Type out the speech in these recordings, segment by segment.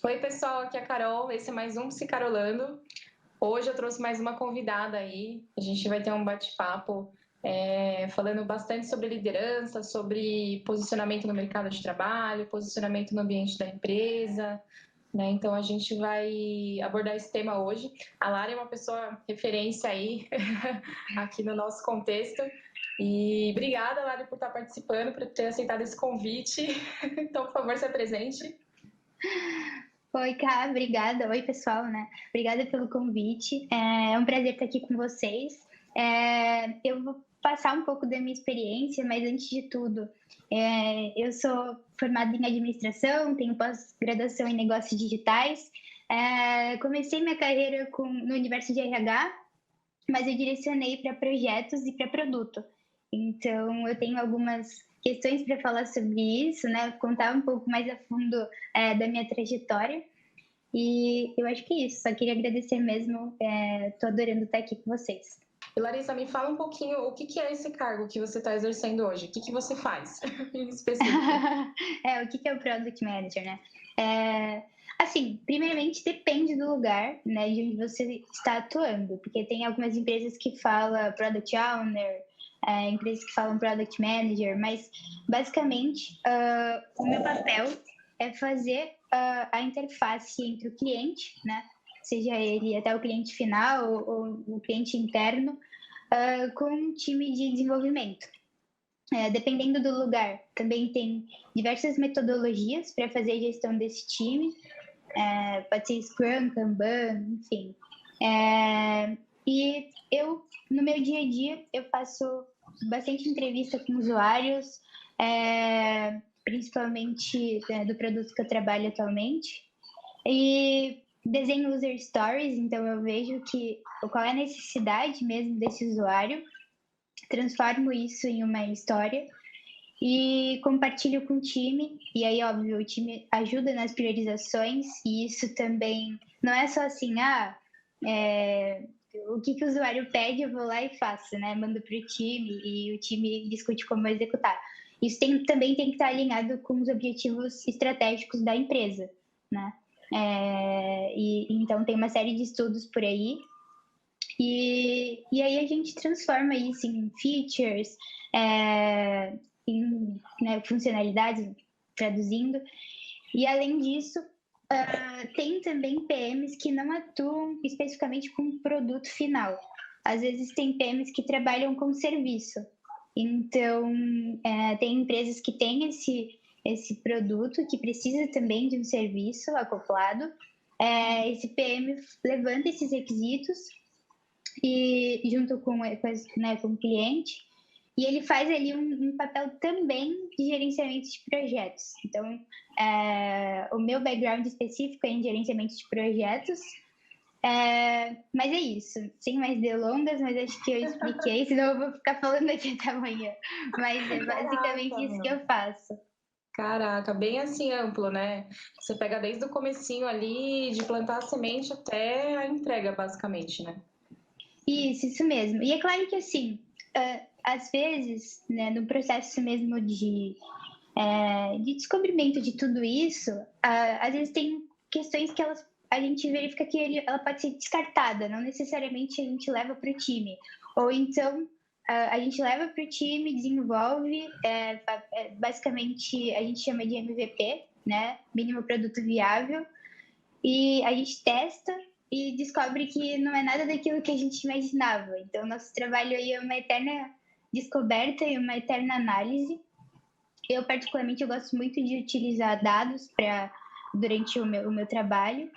Oi, pessoal, aqui é a Carol, esse é mais um Psicarolando. Hoje eu trouxe mais uma convidada aí, a gente vai ter um bate-papo falando bastante sobre liderança, sobre posicionamento no mercado de trabalho, posicionamento no ambiente da empresa, né? Então a gente vai abordar esse tema hoje. A Lara é uma pessoa referência aí aqui no nosso contexto. E obrigada, Lara, por estar participando, por ter aceitado esse convite. Então, por favor, se apresente. Oi, Cá, obrigada. Oi, pessoal, né? Obrigada pelo convite. É um prazer estar aqui com vocês. Eu vou passar um pouco da minha experiência, mas antes de tudo, eu sou formada em administração, tenho pós-graduação em negócios digitais. Comecei minha carreira no universo de RH, mas eu direcionei para projetos e para produto. Então, eu tenho algumas questões para falar sobre isso, né? Contar um pouco mais a fundo da minha trajetória. E eu acho que é isso. Só queria agradecer mesmo. Estou adorando estar aqui com vocês. E Larissa, me fala um pouquinho o que é esse cargo que você está exercendo hoje? O que você faz em específico? O que é o Product Manager, né? Assim, primeiramente depende do lugar, né, de onde você está atuando, porque tem algumas empresas que falam Product Owner, empresas que falam Product Manager, mas basicamente o meu papel é fazer a interface entre o cliente, né, seja ele até o cliente final ou o cliente interno, com um time de desenvolvimento. Dependendo do lugar, também tem diversas metodologias para fazer a gestão desse time. Pode ser Scrum, Kanban, enfim. E eu, no meu dia a dia, eu faço bastante entrevista com usuários, principalmente do produto que eu trabalho atualmente. E desenho user stories, então eu vejo qual é a necessidade mesmo desse usuário, transformo isso em uma história e compartilho com o time. E aí, óbvio, o time ajuda nas priorizações, e isso também não é só assim, o que o usuário pede, eu vou lá e faço, né? Mando para o time e o time discute como executar. Isso também tem que estar alinhado com os objetivos estratégicos da empresa, né? Então, tem uma série de estudos por aí. E aí a gente transforma isso em features, em funcionalidades, traduzindo. E além disso, tem também PMs que não atuam especificamente com o produto final. Às vezes tem PMs que trabalham com serviço. Então, tem empresas que têm esse produto que precisa também de um serviço acoplado. Esse PM levanta esses requisitos e junto com o cliente, e ele faz ali um papel também de gerenciamento de projetos. Então, o meu background específico é em gerenciamento de projetos, mas é isso, sem mais delongas, mas acho que eu expliquei, senão eu vou ficar falando aqui até amanhã. Mas é basicamente isso que eu faço. Caraca, bem assim amplo, né? Você pega desde o comecinho ali, de plantar a semente até a entrega, basicamente, né? Isso mesmo. E é claro que, assim, às vezes, né, no processo mesmo de descobrimento de tudo isso, às vezes tem questões que a gente verifica que ela pode ser descartada, não necessariamente a gente leva para o time. Ou então, a gente leva para o time, desenvolve, basicamente a gente chama de MVP, né, mínimo produto viável, e a gente testa e descobre que não é nada daquilo que a gente imaginava. Então, nosso trabalho aí é uma eterna descoberta e uma eterna análise. Eu, particularmente, eu gosto muito de utilizar dados durante o meu trabalho,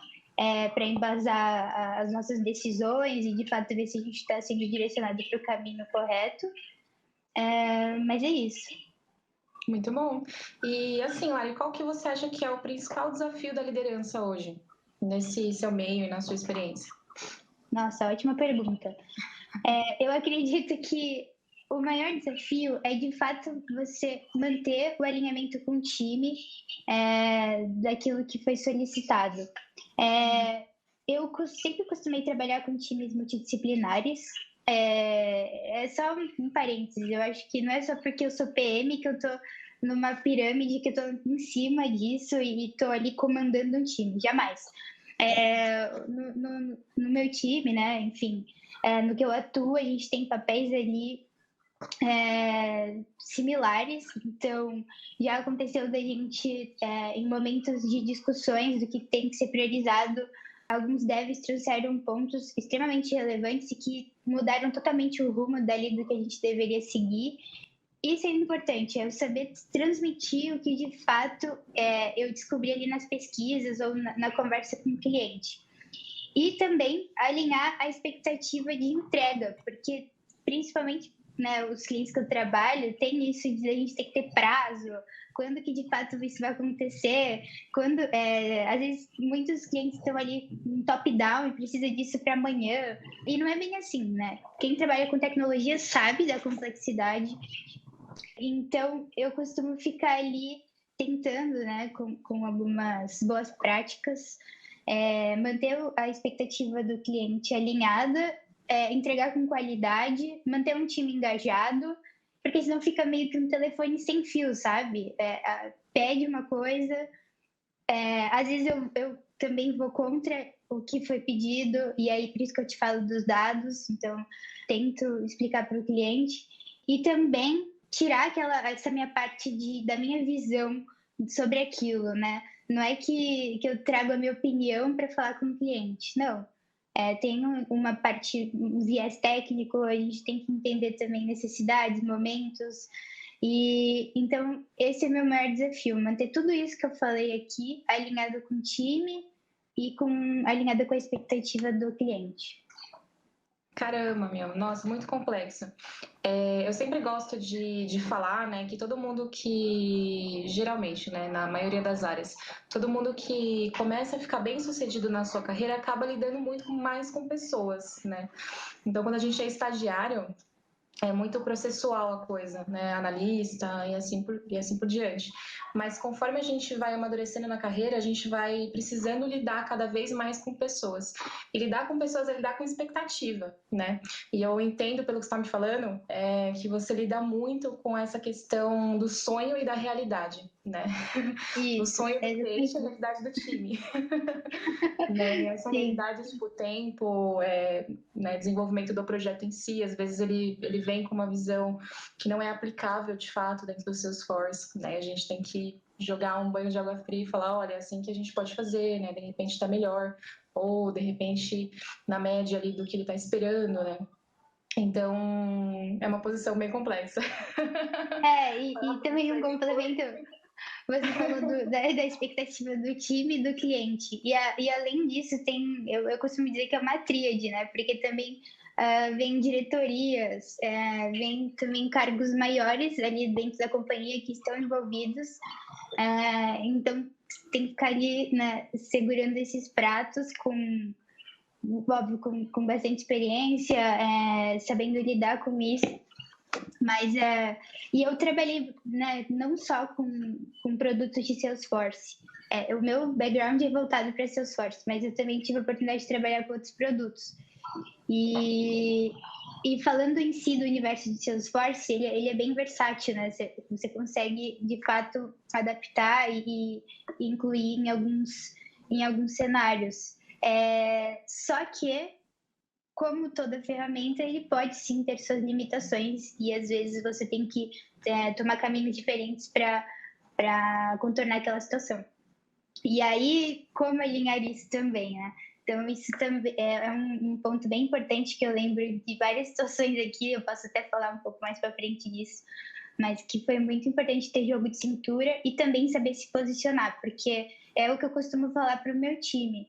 para embasar as nossas decisões e, de fato, ver se a gente está sendo direcionado para o caminho correto. Mas é isso. Muito bom. E assim, Lari, qual que você acha que é o principal desafio da liderança hoje, nesse seu meio e na sua experiência? Nossa, ótima pergunta. Eu acredito que o maior desafio é, de fato, você manter o alinhamento com o time daquilo que foi solicitado. Eu sempre costumei trabalhar com times multidisciplinares. É só um parênteses, eu acho que não é só porque eu sou PM que eu estou numa pirâmide que eu estou em cima disso e estou ali comandando um time, jamais. No meu time, né, enfim, no que eu atuo, a gente tem papéis ali similares, então já aconteceu da gente, em momentos de discussões do que tem que ser priorizado, alguns devs trouxeram pontos extremamente relevantes e que mudaram totalmente o rumo dali do que a gente deveria seguir. Isso é importante, é eu saber transmitir o que de fato eu descobri ali nas pesquisas ou na conversa com o cliente. E também alinhar a expectativa de entrega, porque principalmente, né, os clientes que eu trabalho tem isso de a gente ter que ter prazo, quando que de fato isso vai acontecer, quando às vezes muitos clientes estão ali em top-down e precisa disso para amanhã, e não é bem assim, né? Quem trabalha com tecnologia sabe da complexidade, então eu costumo ficar ali tentando, né, com algumas boas práticas, manter a expectativa do cliente alinhada, entregar com qualidade, manter um time engajado, porque senão fica meio que um telefone sem fio, sabe? Pede uma coisa, às vezes eu também vou contra o que foi pedido, e aí por isso que eu te falo dos dados, então tento explicar para o cliente, e também tirar essa minha parte da minha visão sobre aquilo, né? Não é que eu trago a minha opinião para falar com o cliente, não. Tem uma parte, um viés técnico, a gente tem que entender também necessidades, momentos, e então esse é o meu maior desafio, manter tudo isso que eu falei aqui alinhado com o time e alinhado com a expectativa do cliente. Caramba, meu, nossa, muito complexo. Eu sempre gosto de falar, né, que todo mundo que, geralmente, né, na maioria das áreas, todo mundo que começa a ficar bem sucedido na sua carreira acaba lidando muito mais com pessoas, né? Então, quando a gente é estagiário, é muito processual a coisa, né? Analista e assim por diante. Mas conforme a gente vai amadurecendo na carreira, a gente vai precisando lidar cada vez mais com pessoas. E lidar com pessoas é lidar com expectativa, né? E eu entendo, pelo que você está me falando, que você lida muito com essa questão do sonho e da realidade, né? O Isso, sonho do cliente e a exatamente. realidade do time. Né? E essa Sim, realidade, tipo, tempo, né, desenvolvimento do projeto em si, às vezes ele vem com uma visão que não é aplicável de fato dentro do Salesforce, né? A gente tem que jogar um banho de água fria e falar, olha, é assim que a gente pode fazer, né? De repente está melhor, ou de repente na média ali do que ele está esperando, né? Então, é uma posição bem complexa. e também um complemento. Você falou da expectativa do time e do cliente. E além disso, eu costumo dizer que é uma tríade, né? Porque também vem diretorias, vem também cargos maiores ali dentro da companhia que estão envolvidos. Então, tem que ficar ali, né, segurando esses pratos óbvio, com bastante experiência, sabendo lidar com isso. Mas e eu trabalhei, né, não só com produtos de Salesforce. O meu background é voltado para Salesforce, mas eu também tive a oportunidade de trabalhar com outros produtos. E, e falando em si do universo de Salesforce, ele é bem versátil, né? Você consegue, de fato, adaptar e incluir em alguns cenários. Só que como toda ferramenta, ele pode sim ter suas limitações e às vezes você tem que tomar caminhos diferentes para contornar aquela situação. E aí, como alinhar isso também, né? Então, isso também é um ponto bem importante que eu lembro de várias situações aqui, eu posso até falar um pouco mais para frente disso, mas que foi muito importante ter jogo de cintura e também saber se posicionar, porque é o que eu costumo falar para o meu time.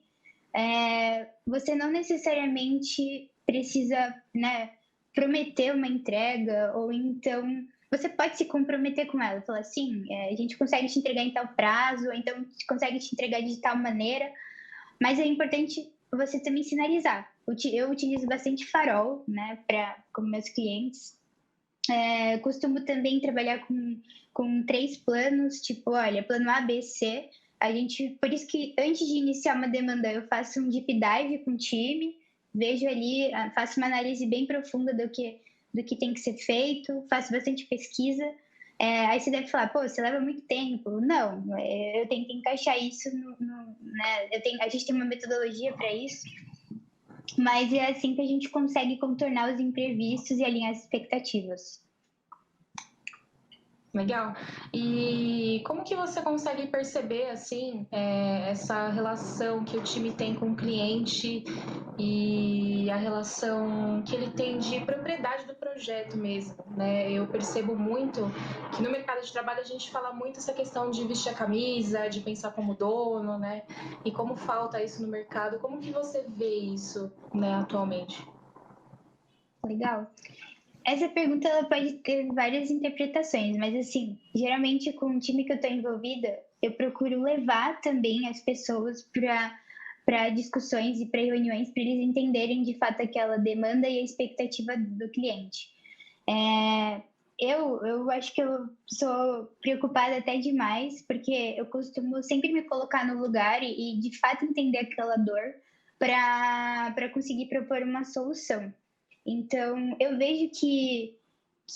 Você não necessariamente precisa, né, prometer uma entrega, ou então você pode se comprometer com ela, falar assim, a gente consegue te entregar em tal prazo, ou então consegue te entregar de tal maneira, mas é importante você também sinalizar. Eu utilizo bastante farol, né, com meus clientes. Costumo também trabalhar com 3 planos, tipo, olha, plano A, B, C. Por isso que antes de iniciar uma demanda, eu faço um deep dive com o time, vejo ali, faço uma análise bem profunda do que tem que ser feito, faço bastante pesquisa, Aí você deve falar, pô, você leva muito tempo. Não, eu tento encaixar isso né? A gente tem uma metodologia para isso, mas é assim que a gente consegue contornar os imprevistos e alinhar as expectativas. Legal. E como que você consegue perceber, assim, essa relação que o time tem com o cliente e a relação que ele tem de propriedade do projeto mesmo, né? Eu percebo muito que no mercado de trabalho a gente fala muito essa questão de vestir a camisa, de pensar como dono, né? E como falta isso no mercado. Como que você vê isso, né, atualmente? Legal. Essa pergunta ela pode ter várias interpretações, mas assim, geralmente com o time que eu estou envolvida, eu procuro levar também as pessoas para discussões e para reuniões para eles entenderem de fato aquela demanda e a expectativa do cliente. Eu acho que eu sou preocupada até demais, porque eu costumo sempre me colocar no lugar e de fato entender aquela dor para conseguir propor uma solução. Então, eu vejo que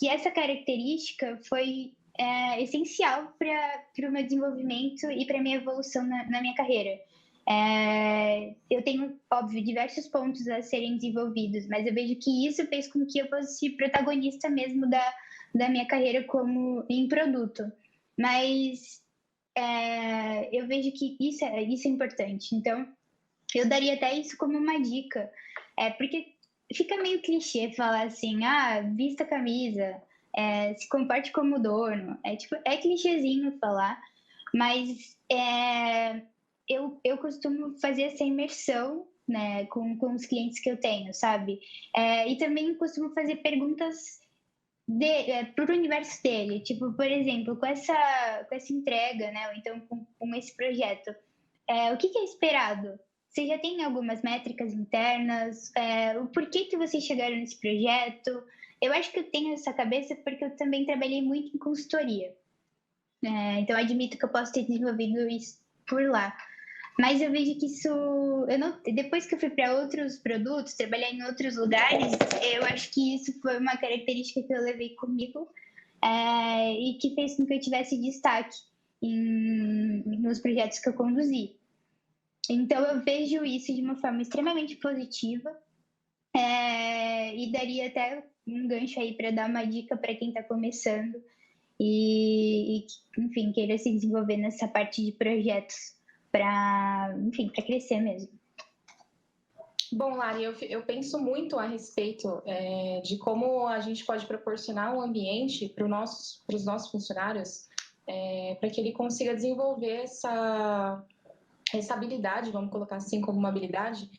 essa característica foi essencial para o meu desenvolvimento e para a minha evolução na minha carreira. Eu tenho, óbvio, diversos pontos a serem desenvolvidos, mas eu vejo que isso fez com que eu fosse protagonista mesmo da minha carreira como em produto. Mas eu vejo que isso é importante. Então, eu daria até isso como uma dica, porque fica meio clichê falar assim, vista a camisa, se comporte como dono. É clichêzinho falar, mas eu costumo fazer essa imersão, né, com os clientes que eu tenho, sabe? E também costumo fazer perguntas para o universo dele, tipo, por exemplo, com essa entrega, né, ou então com esse projeto, o que é esperado? Você já tem algumas métricas internas? O porquê que vocês chegaram nesse projeto? Eu acho que eu tenho essa cabeça porque eu também trabalhei muito em consultoria. Então, admito que eu posso ter desenvolvido isso por lá. Mas eu vejo que isso... depois que eu fui para outros produtos, trabalhar em outros lugares, eu acho que isso foi uma característica que eu levei comigo e que fez com que eu tivesse destaque nos projetos que eu conduzi. Então, eu vejo isso de uma forma extremamente positiva e daria até um gancho aí para dar uma dica para quem está começando e, enfim, queira se desenvolver nessa parte de projetos para crescer mesmo. Bom, Lari, eu penso muito a respeito de como a gente pode proporcionar um ambiente para os nossos funcionários para que ele consiga desenvolver essa habilidade, vamos colocar assim como uma habilidade,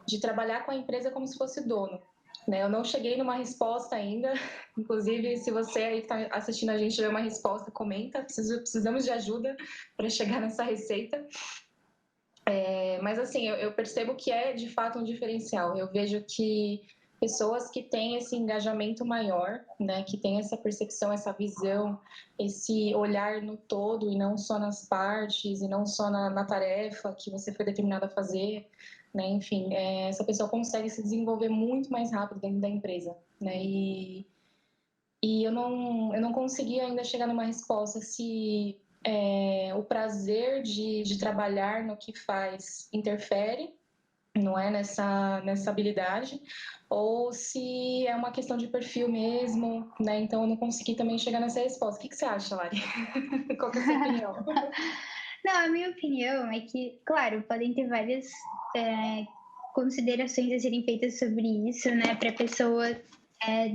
de trabalhar com a empresa como se fosse dono. Né? Eu não cheguei numa resposta ainda, inclusive se você aí está assistindo a gente tiver uma resposta, comenta, precisamos de ajuda para chegar nessa receita. Mas assim, eu percebo que é de fato um diferencial. Eu vejo que pessoas que têm esse engajamento maior, né, que têm essa percepção, essa visão, esse olhar no todo e não só nas partes e não só na tarefa que você foi determinado a fazer, né, enfim, essa pessoa consegue se desenvolver muito mais rápido dentro da empresa, né, e eu não consegui ainda chegar numa resposta se o prazer de trabalhar no que faz interfere, não é, nessa habilidade, ou se é uma questão de perfil mesmo, né? Então eu não consegui também chegar nessa resposta. O que você acha, Lari? Qual que é a sua opinião? Não, a minha opinião é que, claro, podem ter várias considerações a serem feitas sobre isso, né? Para a pessoa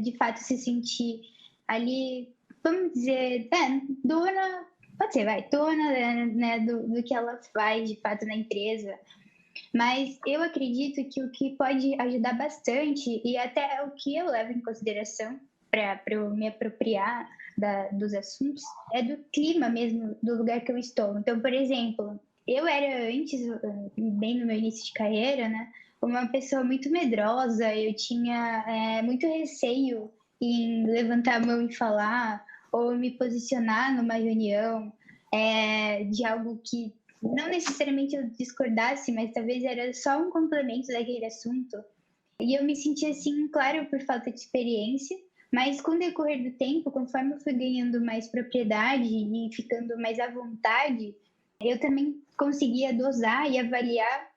de fato se sentir ali, vamos dizer, dona, pode ser, dona, né, do que ela faz de fato na empresa. Mas eu acredito que o que pode ajudar bastante, e até o que eu levo em consideração para eu me apropriar dos assuntos, é do clima mesmo do lugar que eu estou. Então, por exemplo, eu era antes, bem no meu início de carreira, né, uma pessoa muito medrosa, eu tinha muito receio em levantar a mão e falar, ou me posicionar numa reunião de algo que não necessariamente eu discordasse, mas talvez era só um complemento daquele assunto. E eu me sentia assim, claro, por falta de experiência, Mas com o decorrer do tempo, conforme eu fui ganhando mais propriedade e ficando mais à vontade, eu também conseguia dosar e avaliar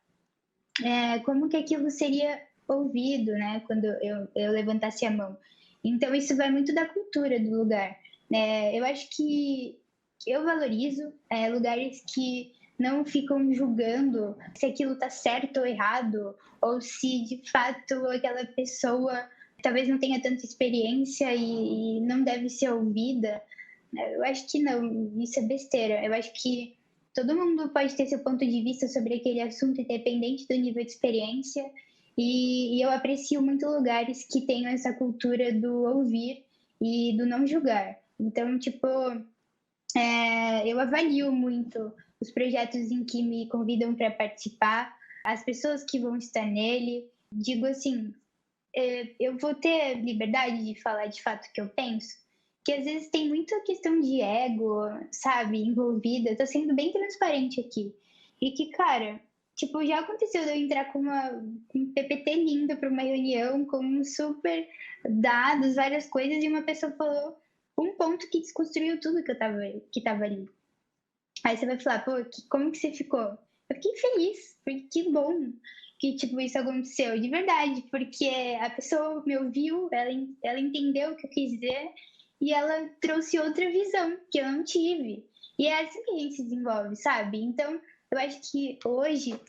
como que aquilo seria ouvido, né, quando eu levantasse a mão. Então, isso vai muito da cultura do lugar. Eu acho que eu valorizo lugares que não ficam julgando se aquilo está certo ou errado, ou se de fato aquela pessoa talvez não tenha tanta experiência e não deve ser ouvida. Eu acho que não, isso é besteira. Eu acho que todo mundo pode ter seu ponto de vista sobre aquele assunto, independente do nível de experiência. E eu aprecio muito lugares que tenham essa cultura do ouvir e do não julgar. Então, tipo, eu avalio muito os projetos em que me convidam para participar, as pessoas que vão estar nele. Digo assim, eu vou ter liberdade de falar de fato o que eu penso, que às vezes tem muita questão de ego, sabe, envolvida. Eu tô sendo bem transparente aqui. E que, cara, tipo, já aconteceu de eu entrar com um PPT lindo para uma reunião, com super dados, várias coisas, e uma pessoa falou um ponto que desconstruiu tudo que tava ali. Aí você vai falar, pô, como que você ficou? Eu fiquei feliz, porque que bom que, tipo, isso aconteceu, de verdade, porque a pessoa me ouviu, ela entendeu o que eu quis dizer e ela trouxe outra visão que eu não tive. E é assim que a gente se desenvolve, sabe? Então, eu acho que hoje,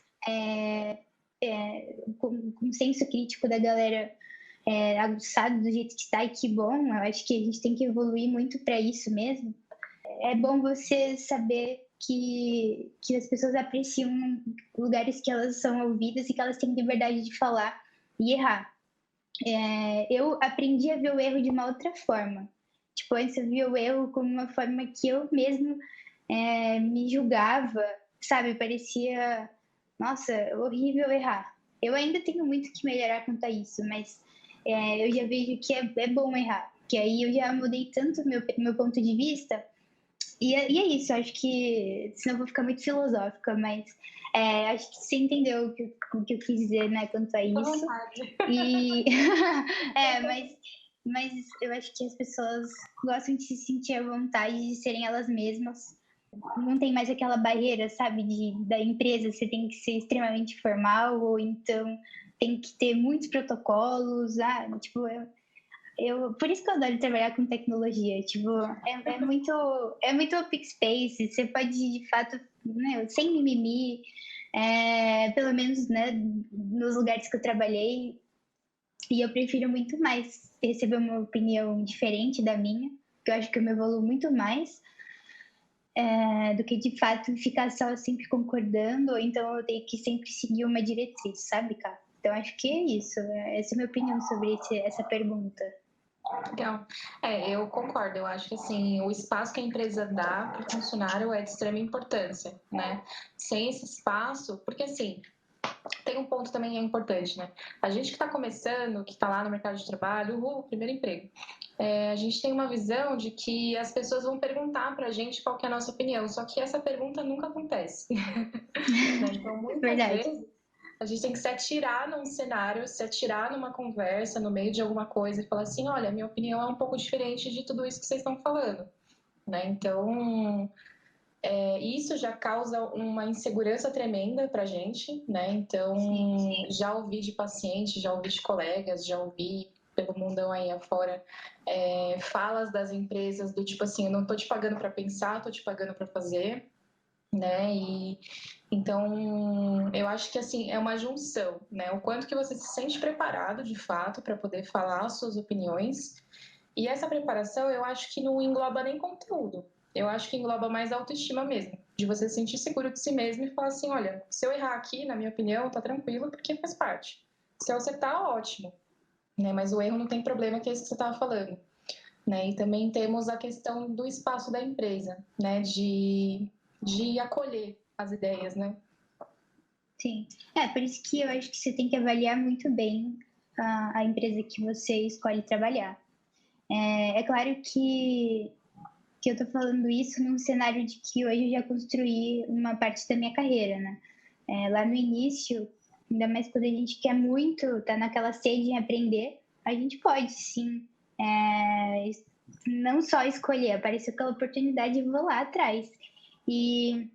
com o senso crítico da galera aguçado do jeito que está, e que bom, eu acho que a gente tem que evoluir muito para isso mesmo. É bom você saber que as pessoas apreciam lugares que elas são ouvidas e que elas têm liberdade de falar e errar. Eu aprendi a ver o erro de uma outra forma. Tipo, antes eu via o erro como uma forma que eu mesmo me julgava, sabe? Parecia, nossa, horrível errar. Eu ainda tenho muito que melhorar quanto a isso, mas eu já vejo que é bom errar. Que aí eu já mudei tanto meu ponto de vista e é isso, acho que, senão eu vou ficar muito filosófica, mas acho que você entendeu o que eu quis dizer, né, quanto a isso. E, mas eu acho que as pessoas gostam de se sentir à vontade de serem elas mesmas. Não tem mais aquela barreira, sabe, da empresa, você tem que ser extremamente formal, ou então tem que ter muitos protocolos, tipo, por isso que eu adoro trabalhar com tecnologia. Tipo, é muito open space. Você pode, de fato, né, sem mimimi, pelo menos, né, nos lugares que eu trabalhei. E eu prefiro muito mais receber uma opinião diferente da minha, que eu acho que eu me evoluo muito mais, do que, de fato, ficar só sempre concordando, ou então eu tenho que sempre seguir uma diretriz, sabe, cara? Então, acho que é isso. Essa é a minha opinião sobre essa pergunta. Legal. Eu concordo. Eu acho que assim, o espaço que a empresa dá para o funcionário é de extrema importância, né? Sem esse espaço, porque assim, tem um ponto também que é importante, né? A gente que está começando, que está lá no mercado de trabalho, primeiro emprego, a gente tem uma visão de que as pessoas vão perguntar para a gente qual que é a nossa opinião, só que essa pergunta nunca acontece. Né? Então, muitas Verdade. vezes, a gente tem que se atirar num cenário, se atirar numa conversa, no meio de alguma coisa e falar assim, olha, minha opinião é um pouco diferente de tudo isso que vocês estão falando. Né? Então, isso já causa uma insegurança tremenda para a gente, né? Então, Sim. já ouvi de paciente, já ouvi de colegas, já ouvi pelo mundão aí afora, falas das empresas do tipo assim, eu não tô te pagando para pensar, tô te pagando para fazer, né? E então eu acho que assim é uma junção, né? O quanto que você se sente preparado de fato para poder falar as suas opiniões. E essa preparação eu acho que não engloba nem conteúdo. Eu acho que engloba mais a autoestima mesmo, de você se sentir seguro de si mesmo e falar assim, olha, se eu errar aqui, na minha opinião, tá tranquilo, porque faz parte. Se eu acertar, ótimo, né? Mas o erro não tem problema, que é isso que você estava falando, né? E também temos a questão do espaço da empresa, né? De acolher as ideias, né? Sim. Por isso que eu acho que você tem que avaliar muito bem a empresa que você escolhe trabalhar. É claro que eu estou falando isso num cenário de que hoje eu já construí uma parte da minha carreira, né? Lá no início, ainda mais quando a gente quer muito, tá naquela sede em aprender, a gente pode sim não só escolher, apareceu aquela oportunidade e vou lá atrás. E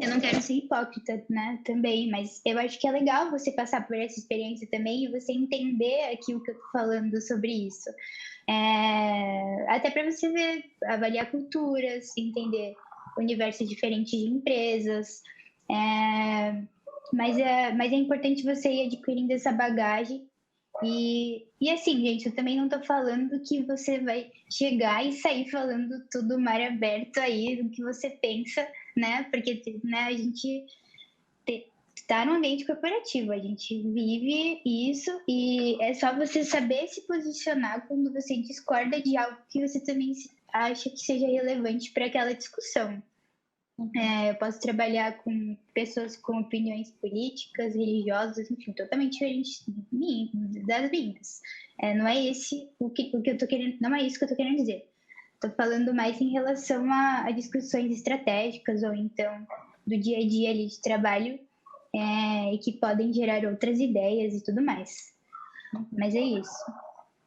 eu não quero ser hipócrita, né, também, mas eu acho que é legal você passar por essa experiência também e você entender aquilo que eu tô falando sobre isso. Até para você ver, avaliar culturas, entender universos diferentes de empresas. Mas é importante você ir adquirindo essa bagagem. E assim, gente, eu também não tô falando que você vai chegar e sair falando tudo mar aberto aí do que você pensa, né? Porque né, a gente está no ambiente corporativo, a gente vive isso e é só você saber se posicionar quando você discorda de algo que você também acha que seja relevante para aquela discussão. Eu posso trabalhar com pessoas com opiniões políticas, religiosas, enfim, totalmente diferentes das minhas. Não é esse o que eu tô querendo, não é isso que eu tô querendo dizer. Estou falando mais em relação a discussões estratégicas ou então do dia a dia ali de trabalho e que podem gerar outras ideias e tudo mais. Mas é isso.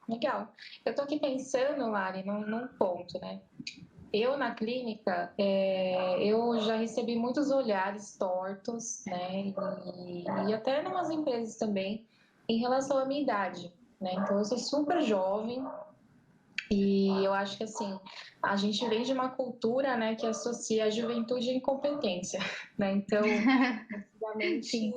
Legal. Eu tô aqui pensando, Lari, num ponto, né? Eu, na clínica, eu já recebi muitos olhares tortos, né? E até em umas empresas também, em relação à minha idade, né? Então, eu sou super jovem e eu acho que, assim, a gente vem de uma cultura, né, que associa a juventude à incompetência, né? Então, antigamente,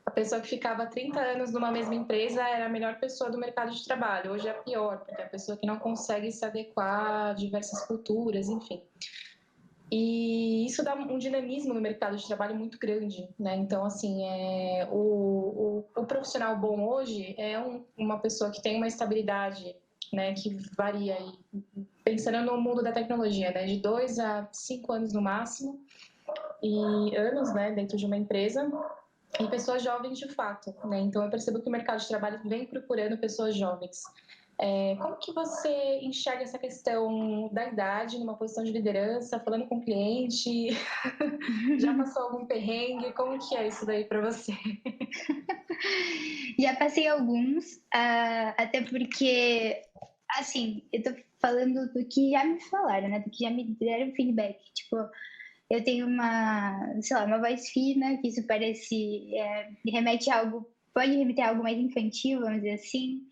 a pessoa que ficava 30 anos numa mesma empresa era a melhor pessoa do mercado de trabalho. Hoje é pior, porque é a pessoa que não consegue se adequar a diversas culturas, enfim. E isso dá um dinamismo no mercado de trabalho muito grande, né? Então, assim, o profissional bom hoje é uma pessoa que tem uma estabilidade, né, que varia aí, pensando no mundo da tecnologia, né, de 2 a 5 anos no máximo, e anos, né, dentro de uma empresa, e pessoas jovens de fato, né? Então eu percebo que o mercado de trabalho vem procurando pessoas jovens. Como que você enxerga essa questão da idade numa posição de liderança, falando com o cliente? Já passou algum perrengue? Como que é isso daí para você? Já passei alguns, até porque, assim, eu tô falando do que já me falaram, né? Do que já me deram feedback. Tipo, eu tenho sei lá, uma voz fina, que isso parece, remete a algo, pode remeter a algo mais infantil, vamos dizer assim.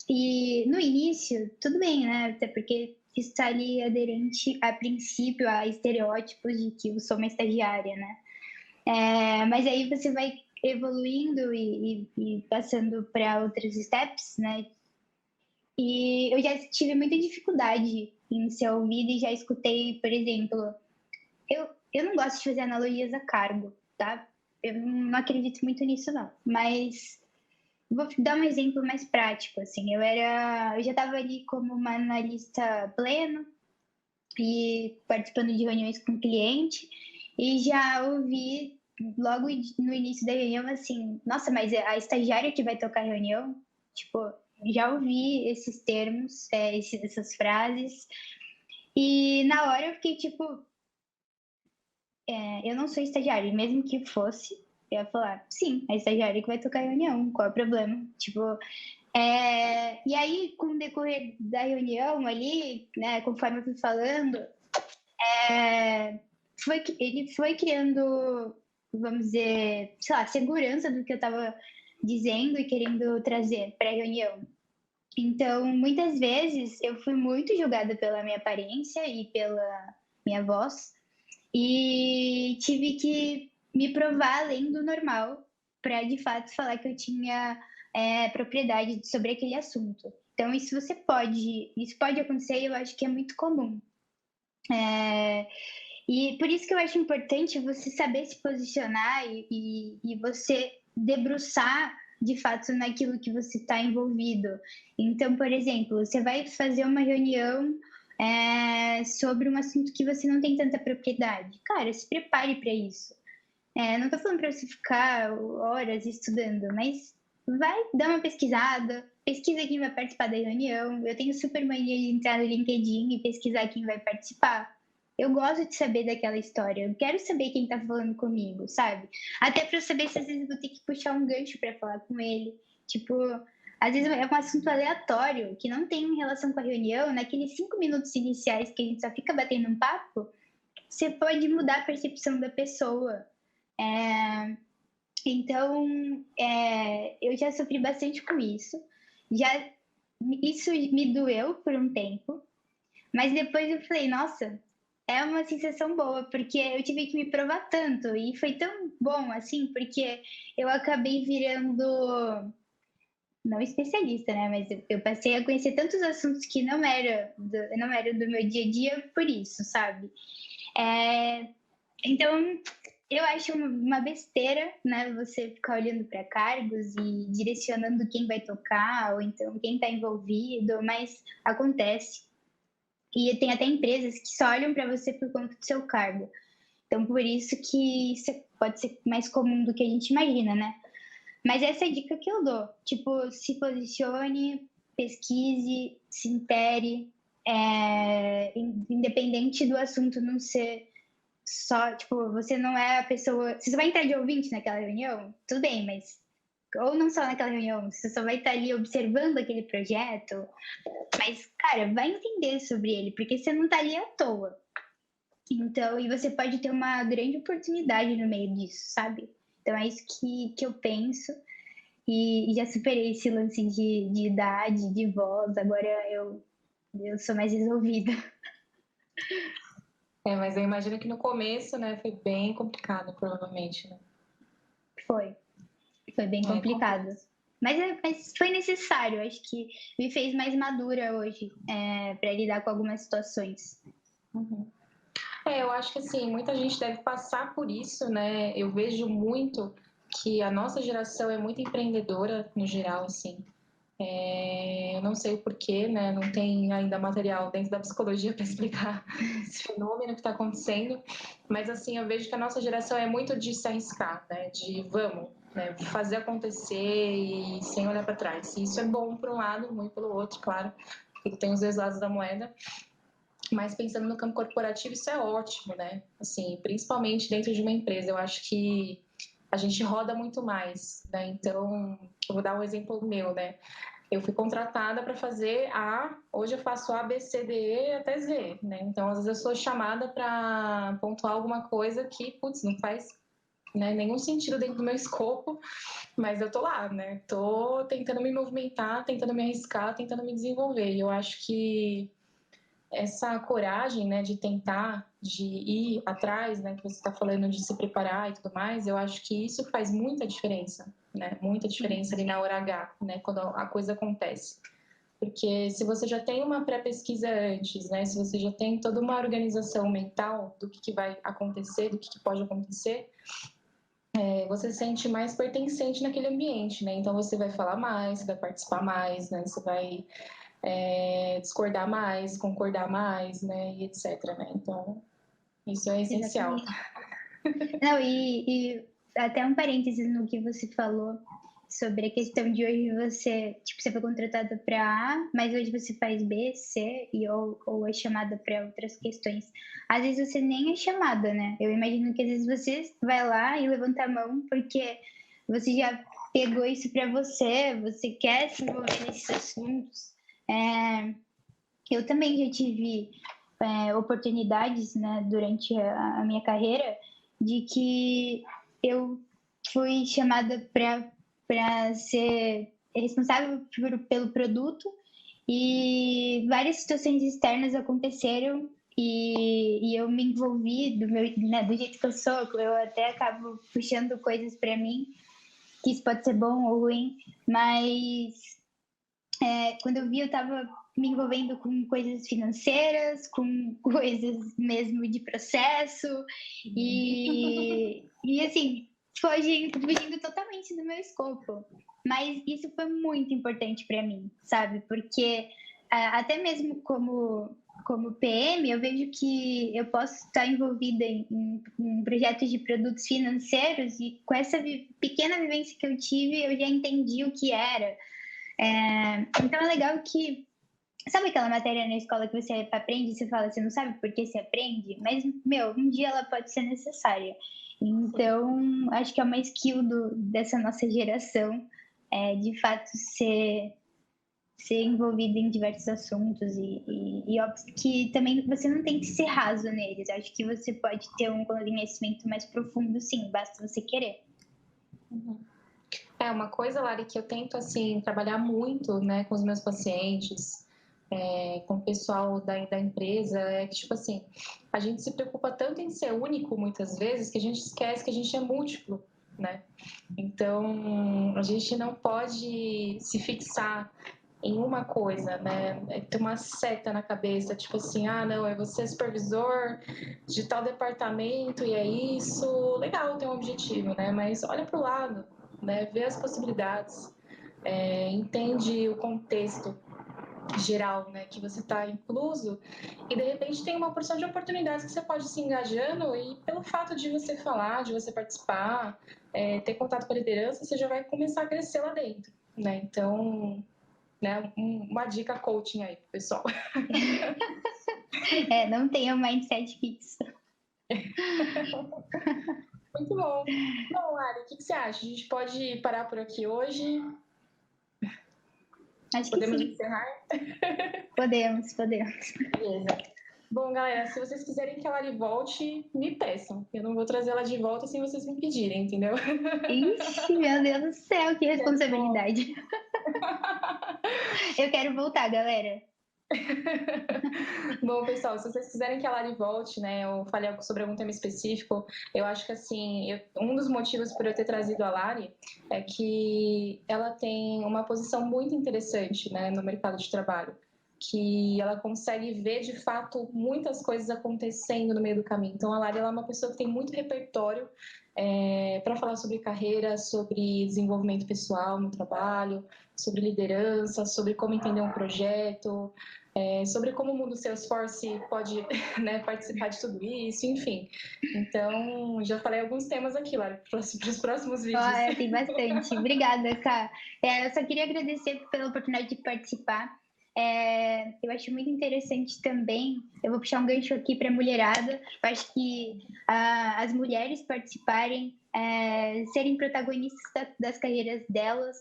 E no início, tudo bem, né? Até porque isso está ali aderente, a princípio, a estereótipos de que eu sou uma estagiária, né? Mas aí você vai evoluindo e passando para outros steps, né? E eu já tive muita dificuldade em ser ouvida e já escutei, por exemplo, eu não gosto de fazer analogias a cargo, tá? Eu não acredito muito nisso, não. Mas vou dar um exemplo mais prático, assim. Eu já estava ali como uma analista pleno e participando de reuniões com o cliente e já ouvi logo no início da reunião assim, nossa, mas é a estagiária que vai tocar a reunião? Tipo, já ouvi esses termos, essas frases e na hora eu fiquei tipo, eu não sou estagiária, e mesmo que fosse, eu ia falar, sim, a estagiária que vai tocar a reunião, qual é o problema? Tipo, e aí, com o decorrer da reunião ali, né, conforme eu fui falando, ele foi criando, vamos dizer, sei lá, segurança do que eu estava dizendo e querendo trazer para a reunião. Então, muitas vezes, eu fui muito julgada pela minha aparência e pela minha voz, e tive que me provar além do normal para, de fato, falar que eu tinha propriedade sobre aquele assunto. Então, isso pode acontecer e eu acho que é muito comum. E por isso que eu acho importante você saber se posicionar e você debruçar de fato naquilo que você está envolvido. Então, por exemplo, você vai fazer uma reunião sobre um assunto que você não tem tanta propriedade. Cara, se prepare para isso. Não estou falando para você ficar horas estudando, mas vai dar uma pesquisada, pesquisa quem vai participar da reunião. Eu tenho super mania de entrar no LinkedIn e pesquisar quem vai participar. Eu gosto de saber daquela história. Eu quero saber quem está falando comigo, sabe? Até para eu saber se às vezes eu vou ter que puxar um gancho para falar com ele. Tipo, às vezes é um assunto aleatório, que não tem relação com a reunião, naqueles 5 minutos iniciais que a gente só fica batendo um papo, você pode mudar a percepção da pessoa. Então, eu já sofri bastante com isso. Isso me doeu por um tempo, mas depois eu falei, nossa, é uma sensação boa, porque eu tive que me provar tanto, e foi tão bom, assim, porque eu acabei virando, não especialista, né, mas eu passei a conhecer tantos assuntos que não era do meu dia a dia por isso, sabe? Então, eu acho uma besteira, né, você ficar olhando para cargos e direcionando quem vai tocar, ou então quem está envolvido, mas acontece. E tem até empresas que só olham para você por conta do seu cargo. Então, por isso que isso pode ser mais comum do que a gente imagina, né? Mas essa é a dica que eu dou. Tipo, se posicione, pesquise, se intere, independente do assunto não ser só, tipo, você não é a pessoa... Você só vai entrar de ouvinte naquela reunião? Tudo bem, mas... Ou não só naquela reunião, você só vai estar ali observando aquele projeto, mas, cara, vai entender sobre ele, porque você não está ali à toa. Então, e você pode ter uma grande oportunidade no meio disso, sabe? Então, é isso que eu penso. E já superei esse lance de idade, de voz. Agora eu sou mais resolvida. Mas eu imagino que no começo, né, foi bem complicado, provavelmente, né? Foi bem complicado. Mas foi necessário, acho que me fez mais madura hoje para lidar com algumas situações. Uhum. Eu acho que assim, muita gente deve passar por isso, né? Eu vejo muito que a nossa geração é muito empreendedora no geral, assim. Eu não sei o porquê, né? Não tem ainda material dentro da psicologia para explicar esse fenômeno que está acontecendo, mas assim, eu vejo que a nossa geração é muito de se arriscar, né? De vamos, né? Fazer acontecer e sem olhar para trás. E isso é bom por um lado, ruim pelo outro, claro, porque tem os dois lados da moeda. Mas pensando no campo corporativo, isso é ótimo, né? Assim, principalmente dentro de uma empresa, eu acho que a gente roda muito mais, né? Então, eu vou dar um exemplo meu, né? Eu fui contratada para fazer hoje eu faço A, B, C, D, E até Z, né? Então, às vezes eu sou chamada para pontuar alguma coisa que, putz, não faz, né, nenhum sentido dentro do meu escopo, mas eu tô lá, né? Tô tentando me movimentar, tentando me arriscar, tentando me desenvolver. E eu acho que essa coragem, né, de tentar, de ir atrás, né, que você está falando de se preparar e tudo mais, eu acho que isso faz muita diferença, né, muita diferença ali na hora H, né, quando a coisa acontece. Porque se você já tem uma pré-pesquisa antes, né, se você já tem toda uma organização mental do que vai acontecer, do que pode acontecer, você se sente mais pertencente naquele ambiente, né, então você vai falar mais, você vai participar mais, né, você vai discordar mais, concordar mais, né, e etc, né? Então, isso é essencial. Exatamente. Não, e até um parênteses no que você falou sobre a questão de hoje você foi contratada para A, mas hoje você faz B, C ou é chamada para outras questões. Às vezes você nem é chamada, né? Eu imagino que às vezes você vai lá e levanta a mão porque você já pegou isso para você quer se envolver nesses assuntos. Eu também já tive oportunidades, né, durante a minha carreira, de que eu fui chamada para ser responsável pelo produto e várias situações externas aconteceram e eu me envolvi do jeito que eu sou, eu até acabo puxando coisas para mim, que isso pode ser bom ou ruim, mas quando eu vi, eu estava me envolvendo com coisas financeiras, com coisas mesmo de processo, e assim, fugindo totalmente do meu escopo. Mas isso foi muito importante para mim, sabe? Porque até mesmo como PM, eu vejo que eu posso estar envolvida em projetos de produtos financeiros e com essa pequena vivência que eu tive, eu já entendi o que era. Então é legal que... Sabe aquela matéria na escola que você aprende e você fala, você não sabe por que você aprende? Mas, um dia ela pode ser necessária. Então, acho que é uma skill dessa nossa geração de fato ser envolvido em diversos assuntos e óbvio que também você não tem que ser raso neles. Acho que você pode ter um conhecimento mais profundo, sim, basta você querer. Uma coisa, Lari, que eu tento, assim, trabalhar muito, né, com os meus pacientes, com o pessoal da empresa, é que, tipo assim, a gente se preocupa tanto em ser único, muitas vezes, que a gente esquece que a gente é múltiplo, né? Então, a gente não pode se fixar em uma coisa, né? Ter uma seta na cabeça, tipo assim, não, é você supervisor de tal departamento e é isso. Legal ter um objetivo, né? Mas olha para o lado, né? Vê as possibilidades, entende o contexto geral, né, que você está incluso, e de repente tem uma porção de oportunidades que você pode se engajando, e pelo fato de você falar, de você participar, ter contato com a liderança, você já vai começar a crescer lá dentro, né? Então, né, uma dica coaching aí pro pessoal. Não tenha um mindset fixo. Muito bom. Bom, Lari, o que você acha? A gente pode parar por aqui hoje? Acho que podemos sim. Encerrar? Podemos. Beleza. Bom, galera, se vocês quiserem que a Lari volte, me peçam. Eu não vou trazer ela de volta sem vocês me pedirem, entendeu? Ixi, meu Deus do céu, que responsabilidade. Eu quero voltar, galera. Bom, pessoal, se vocês quiserem que a Lari volte, né, ou fale algo sobre algum tema específico, eu acho que, assim, um dos motivos por eu ter trazido a Lari é que ela tem uma posição muito interessante, né, no mercado de trabalho, que ela consegue ver, de fato, muitas coisas acontecendo no meio do caminho. Então, a Lari, ela é uma pessoa que tem muito repertório para falar sobre carreira, sobre desenvolvimento pessoal no trabalho, sobre liderança, sobre como entender um projeto, sobre como o mundo Salesforce pode, né, participar de tudo isso, enfim. Então, já falei alguns temas aqui, Lara, para os próximos vídeos. Tem bastante. Obrigada, Ká. Eu só queria agradecer pela oportunidade de participar. Eu acho muito interessante também, eu vou puxar um gancho aqui para a mulherada, eu acho que as mulheres participarem, serem protagonistas das carreiras delas,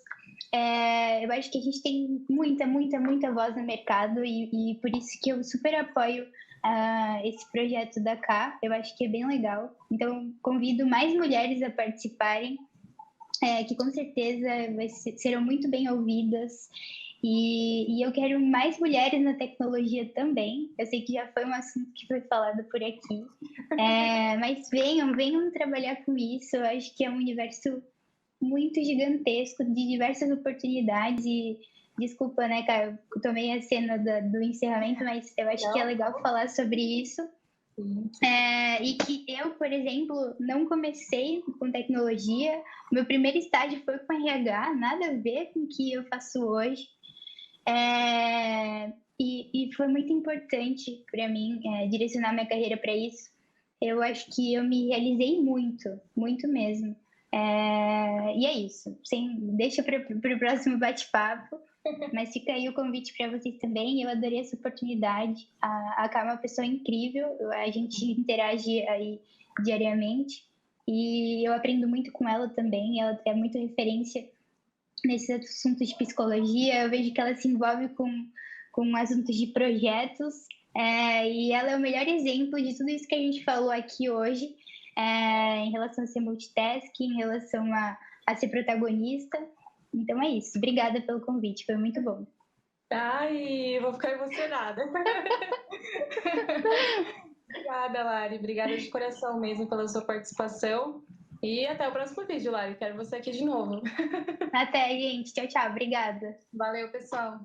eu acho que a gente tem muita voz no mercado e por isso que eu super apoio esse projeto da Cá, eu acho que é bem legal. Então, convido mais mulheres a participarem, que com certeza serão muito bem ouvidas. E eu quero mais mulheres na tecnologia também. Eu sei que já foi um assunto que foi falado por aqui. Mas venham trabalhar com isso. Eu acho que é um universo muito gigantesco, de diversas oportunidades. E desculpa, né, cara, eu tomei a cena do encerramento, mas eu acho que é legal falar sobre isso. E que eu, por exemplo, não comecei com tecnologia. Meu primeiro estágio foi com RH, nada a ver com o que eu faço hoje. E foi muito importante para mim direcionar minha carreira para isso. Eu acho que eu me realizei muito mesmo. E é isso. Deixa para o próximo bate-papo. Mas fica aí o convite para vocês também. Eu adorei essa oportunidade. A Ká é uma pessoa incrível. A gente interage aí diariamente. E eu aprendo muito com ela também. Ela é muito referência nesses assuntos de psicologia. Eu vejo que ela se envolve com assuntos de projetos. E ela é o melhor exemplo de tudo isso que a gente falou aqui hoje. Em relação a ser multitasking, em relação a ser protagonista. Então é isso. Obrigada pelo convite, foi muito bom. Ai, vou ficar emocionada. Obrigada, Lari. Obrigada de coração mesmo pela sua participação. E até o próximo vídeo, Lari. Quero você aqui de novo. Até, gente. Tchau, tchau. Obrigada. Valeu, pessoal.